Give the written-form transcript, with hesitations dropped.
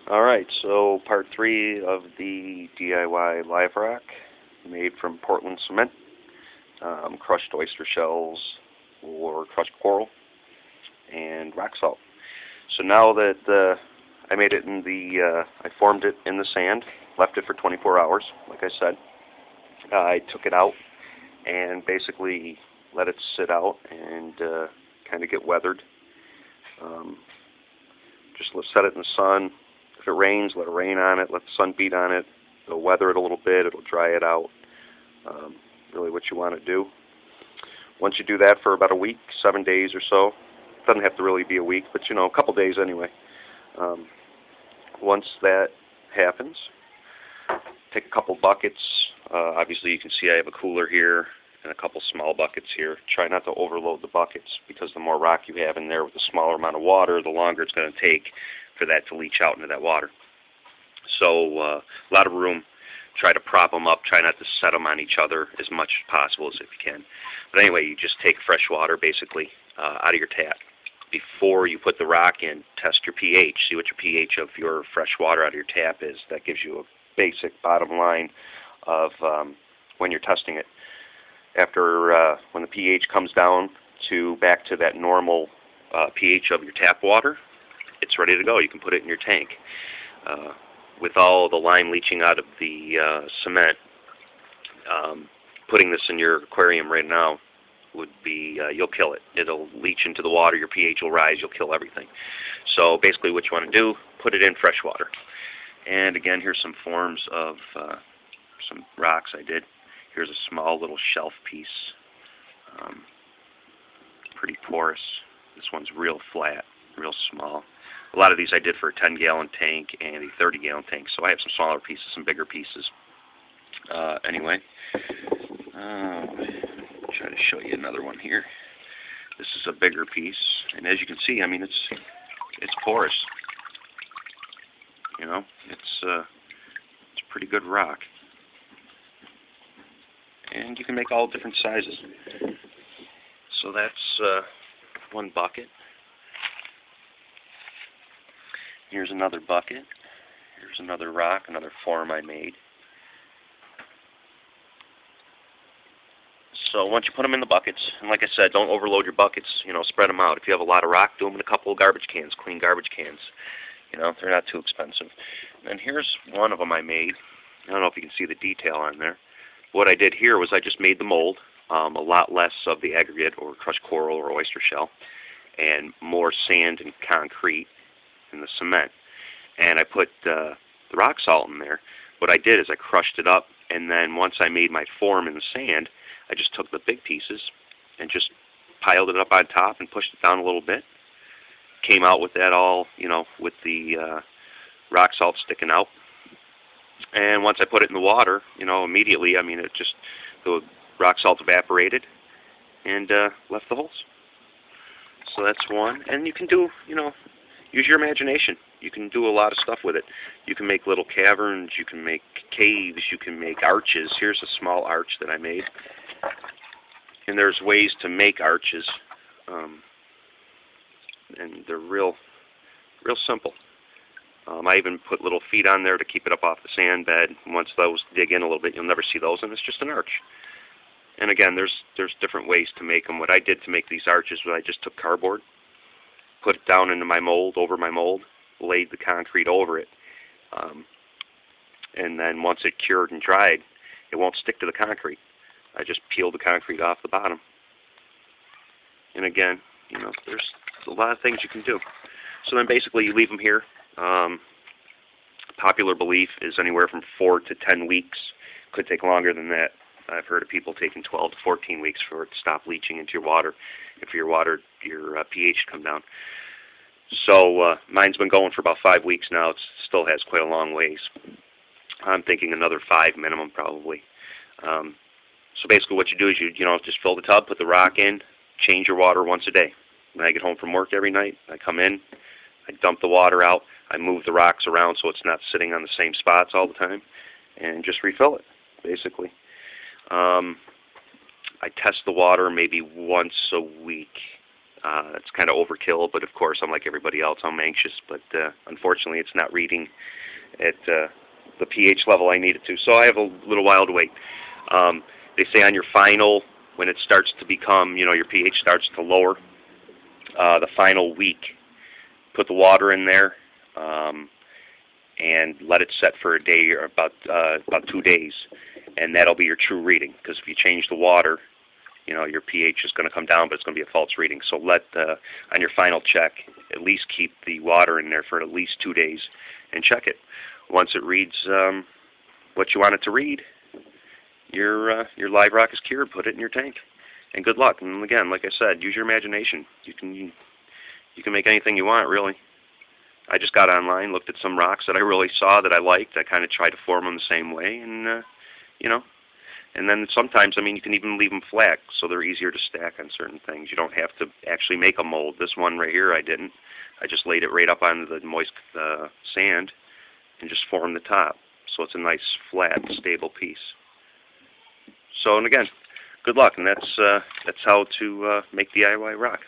Alright, so part 3 of the DIY live rock made from Portland cement, crushed oyster shells or crushed coral, and rock salt. So now that I made it in I formed it in the sand, left it for 24 hours, like I said. I took it out and basically let it sit out and kind of get weathered. Just set it in the sun. If it rains, let it rain on it, let the sun beat on it. It'll weather it a little bit, it'll dry it out. Really what you want to do. Once you do that for about a week, 7 days or so, doesn't have to really be a week, but a couple days anyway. Once that happens, take a couple buckets. Obviously you can see I have a cooler here and a couple small buckets here. Try not to overload the buckets, because the more rock you have in there with a smaller amount of water, the longer it's going to take for that to leach out into that water. So a lot of room. Try to prop them up. Try not to set them on each other as much as possible as if you can. But anyway, you just take fresh water basically out of your tap. Before you put the rock in, test your pH. See what your pH of your fresh water out of your tap is. That gives you a basic bottom line of when you're testing it. After when the pH comes down back to that normal pH of your tap water, it's ready to go. You can put it in your tank. With all the lime leaching out of the cement, putting this in your aquarium right now would be, you'll kill it. It'll leach into the water, your pH will rise, you'll kill everything. So basically what you want to do, put it in fresh water. And again, here's some forms of some rocks I did. Here's a small little shelf piece, pretty porous. This one's real flat, real small. A lot of these I did for a 10-gallon tank and a 30-gallon tank, so I have some smaller pieces, some bigger pieces. Anyway, try to show you another one here. This is a bigger piece, and as you can see, I mean, it's porous. It's a pretty good rock, and you can make all different sizes. So that's one bucket. Here's another bucket. Here's another rock, another form I made. So once you put them in the buckets, and like I said, don't overload your buckets. Spread them out. If you have a lot of rock, do them in a couple of garbage cans, clean garbage cans. They're not too expensive. And here's one of them I made. I don't know if you can see the detail on there. What I did here was I just made the mold, a lot less of the aggregate or crushed coral or oyster shell, and more sand and concrete in the cement. And I put the rock salt in there. What I did is I crushed it up, and then once I made my form in the sand, I just took the big pieces and just piled it up on top and pushed it down a little bit. Came out with that all, with the rock salt sticking out. And once I put it in the water, immediately, the rock salt evaporated and left the holes. So that's one. And you can do, use your imagination. You can do a lot of stuff with it. You can make little caverns, you can make caves, you can make arches. Here's a small arch that I made. And there's ways to make arches. And they're real simple. I even put little feet on there to keep it up off the sand bed. Once those dig in a little bit, you'll never see those, and it's just an arch. And again, there's different ways to make them. What I did to make these arches was I just took cardboard, put it down into my mold, over my mold, laid the concrete over it. And then once it cured and dried, it won't stick to the concrete. I just peeled the concrete off the bottom. And again, there's a lot of things you can do. So then basically you leave them here. Popular belief is anywhere from 4 to 10 weeks. Could take longer than that. I've heard of people taking 12 to 14 weeks for it to stop leaching into your water, and for your pH to come down. So mine's been going for about 5 weeks now. It still has quite a long ways. I'm thinking another 5 minimum probably. So basically what you do is you just fill the tub, put the rock in, change your water once a day. When I get home from work every night, I come in, I dump the water out, I move the rocks around so it's not sitting on the same spots all the time, and just refill it, basically. I test the water maybe once a week. It's kind of overkill, but of course, I'm like everybody else. I'm anxious, but unfortunately, it's not reading at the pH level I need it to. So I have a little while to wait. They say on your final, when it starts to become, your pH starts to lower, the final week, put the water in there and let it set for a day or about 2 days, and that'll be your true reading. Because if you change the water, your pH is going to come down, but it's going to be a false reading. So on your final check, at least keep the water in there for at least 2 days and check it. Once it reads what you want it to read, your live rock is cured. Put it in your tank, and good luck. And again, like I said, use your imagination. You can make anything you want, really. I just got online, looked at some rocks that I really saw that I liked. I kind of tried to form them the same way, and and then sometimes, you can even leave them flat, so they're easier to stack on certain things. You don't have to actually make a mold. This one right here, I didn't. I just laid it right up on the moist sand and just formed the top. So it's a nice, flat, stable piece. So, and again, good luck, and that's how to make DIY rock.